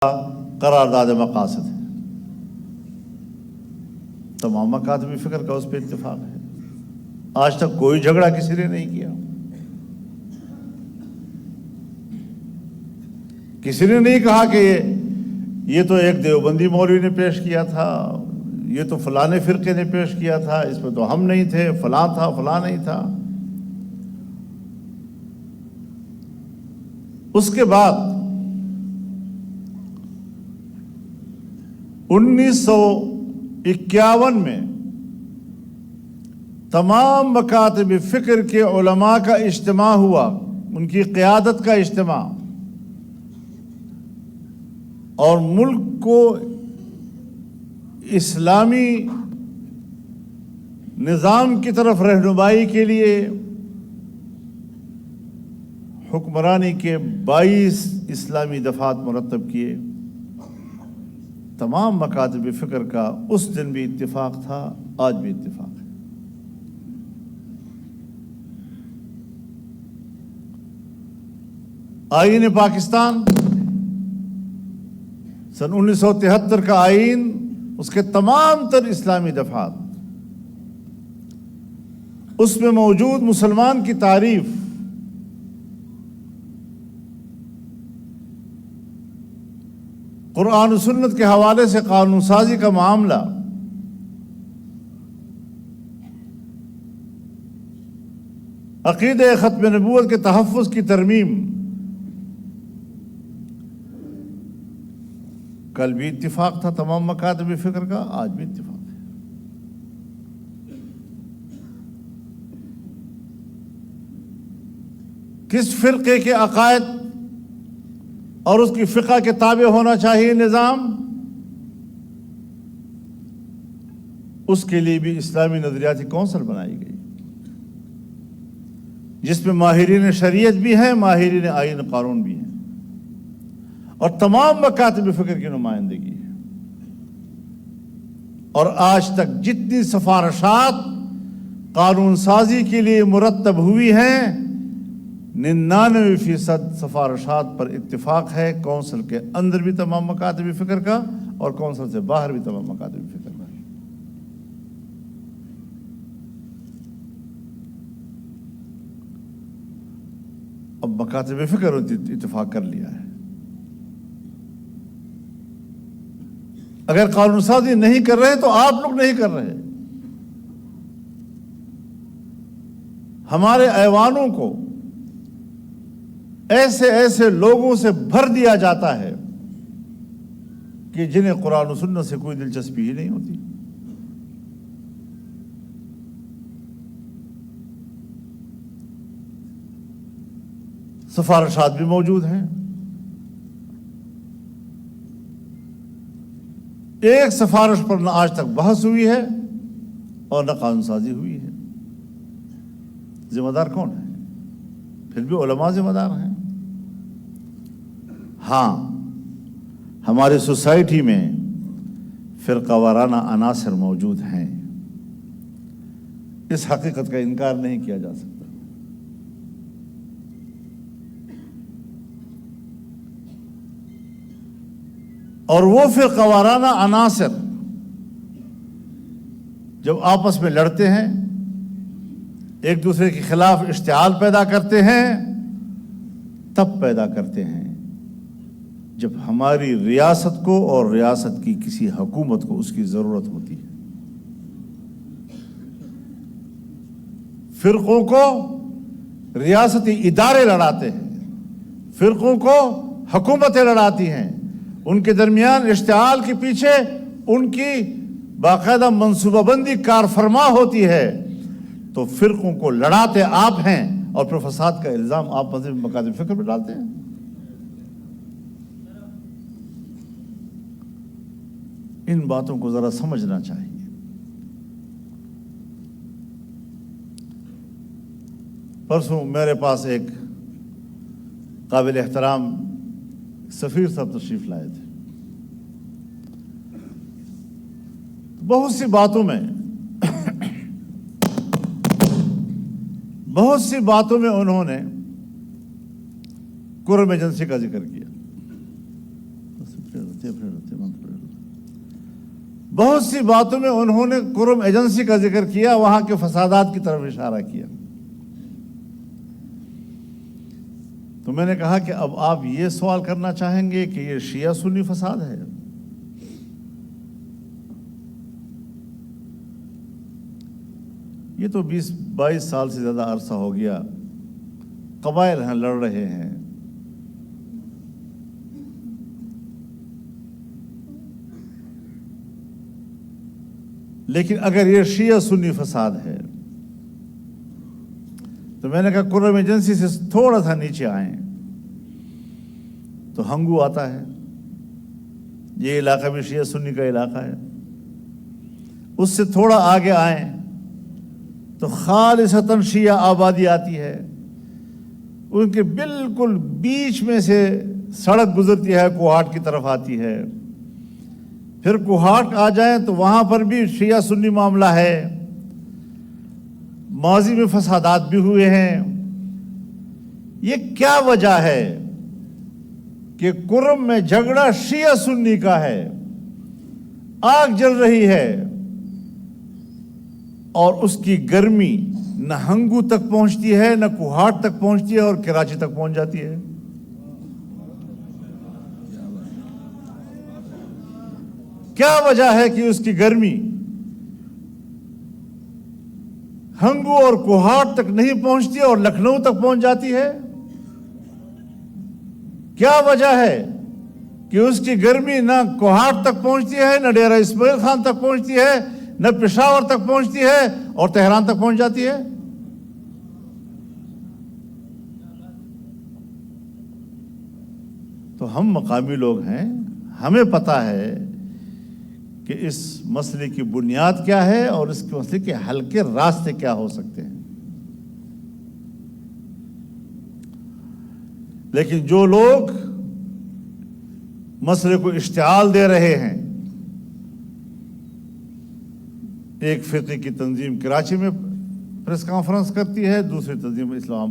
قرارداد مقاصد ہے، تمام مکاتب فکر کا اس پہ اتفاق ہے۔ آج تک کوئی جھگڑا کسی نے نہیں کیا، کسی نے نہیں کہا کہ یہ تو ایک دیوبندی مولوی نے پیش کیا تھا، یہ تو فلانے فرقے نے پیش کیا تھا، اس میں تو ہم نہیں تھے، فلاں تھا فلاں نہیں تھا۔ اس کے بعد 1951 میں تمام مکاتب فکر کے علماء کا اجتماع ہوا، ان کی قیادت کا اجتماع، اور ملک کو اسلامی نظام کی طرف رہنمائی کے لیے حکمرانی کے 22 اسلامی دفعات مرتب کیے۔ تمام مکاتب فکر کا اس دن بھی اتفاق تھا، آج بھی اتفاق ہے۔ آئین پاکستان سن 1973 کا آئین، اس کے تمام تر اسلامی دفعات، اس میں موجود مسلمان کی تعریف، قرآن و سنت کے حوالے سے قانون سازی کا معاملہ، عقیدہ ختم نبوت کے تحفظ کی ترمیم، کل بھی اتفاق تھا تمام مکاتب فکر کا، آج بھی اتفاق ہے۔ کس فرقے کے عقائد اور اس کی فقہ کے تابع ہونا چاہیے نظام، اس کے لیے بھی اسلامی نظریاتی کونسل بنائی گئی، جس میں ماہرین شریعت بھی ہیں، ماہرین آئین قانون بھی ہیں، اور تمام مکاتب فکر کی نمائندگی ہے۔ اور آج تک جتنی سفارشات قانون سازی کے لیے مرتب ہوئی ہیں، 99% سفارشات پر اتفاق ہے، کونسل کے اندر بھی تمام مکاتب فکر کا اور کونسل سے باہر بھی تمام مکاتب فکر کا۔ اب مکاتب فکر اتفاق کر لیا ہے۔ اگر قانون سازی نہیں کر رہے تو آپ لوگ نہیں کر رہے۔ ہمارے ایوانوں کو ایسے لوگوں سے بھر دیا جاتا ہے کہ جنہیں قرآن و سنت سے کوئی دلچسپی ہی نہیں ہوتی۔ سفارشات بھی موجود ہیں، ایک سفارش پر نہ آج تک بحث ہوئی ہے اور نہ قانون سازی ہوئی ہے۔ ذمہ دار کون ہے؟ پھر بھی علماء ذمہ دار ہیں۔ ہاں، ہماری سوسائٹی میں فرقہ وارانہ عناصر موجود ہیں، اس حقیقت کا انکار نہیں کیا جا سکتا۔ اور وہ فرقہ وارانہ عناصر جب آپس میں لڑتے ہیں، ایک دوسرے کے خلاف اشتعال پیدا کرتے ہیں، تب پیدا کرتے ہیں جب ہماری ریاست کو اور ریاست کی کسی حکومت کو اس کی ضرورت ہوتی ہے۔ فرقوں کو ریاستی ادارے لڑاتے ہیں، فرقوں کو حکومتیں لڑاتی ہیں، ان کے درمیان اشتعال کے پیچھے ان کی باقاعدہ منصوبہ بندی کار فرما ہوتی ہے، تو فرقوں کو لڑاتے آپ ہیں اور پھر فساد کا الزام آپ مذہبی مکاتب فکر میں ڈالتے ہیں۔ ان باتوں کو ذرا سمجھنا چاہیے۔ پرسوں میرے پاس ایک قابل احترام سفیر صاحب تشریف لائے تھے۔ بہت سی باتوں میں انہوں نے قرم ایجنسی کا ذکر کیا۔ بہت سی باتوں میں انہوں نے قرم ایجنسی کا ذکر کیا، وہاں کے فسادات کی طرف اشارہ کیا۔ تو میں نے کہا کہ اب آپ یہ سوال کرنا چاہیں گے کہ یہ شیعہ سنی فساد ہے؟ یہ تو 20-22 سال سے زیادہ عرصہ ہو گیا، قبائل ہیں، لڑ رہے ہیں۔ لیکن اگر یہ شیعہ سنی فساد ہے تو میں نے کہا قرم ایجنسی سے تھوڑا سا نیچے آئیں تو ہنگو آتا ہے، یہ علاقہ بھی شیعہ سنی کا علاقہ ہے۔ اس سے تھوڑا آگے آئیں تو خالصتاً شیعہ آبادی آتی ہے، ان کے بالکل بیچ میں سے سڑک گزرتی ہے، کوہاٹ کی طرف آتی ہے۔ پھر کوہاٹ آ جائیں تو وہاں پر بھی شیعہ سنی معاملہ ہے، ماضی میں فسادات بھی ہوئے ہیں۔ یہ کیا وجہ ہے کہ قرم میں جھگڑا شیعہ سنی کا ہے، آگ جل رہی ہے اور اس کی گرمی نہ ہنگو تک پہنچتی ہے، نہ کوہاٹ تک پہنچتی ہے، اور کراچی تک پہنچ جاتی ہے۔ کیا وجہ ہے کہ اس کی گرمی ہنگو اور کوہاٹ تک نہیں پہنچتی اور لکھنؤ تک پہنچ جاتی ہے؟ کیا وجہ ہے کہ اس کی گرمی نہ کوہاٹ تک پہنچتی ہے، نہ ڈیرہ اسماعیل خان تک پہنچتی ہے، نہ پشاور تک پہنچتی ہے اور تہران تک پہنچ جاتی ہے؟ تو ہم مقامی لوگ ہیں، ہمیں پتہ ہے کہ اس مسئلے کی بنیاد کیا ہے اور اس کے مسئلے کے حل کے راستے کیا ہو سکتے ہیں۔ لیکن جو لوگ مسئلے کو اشتعال دے رہے ہیں، ایک فقہ کی تنظیم کراچی میں پریس کانفرنس کرتی ہے، دوسری تنظیم اسلام آباد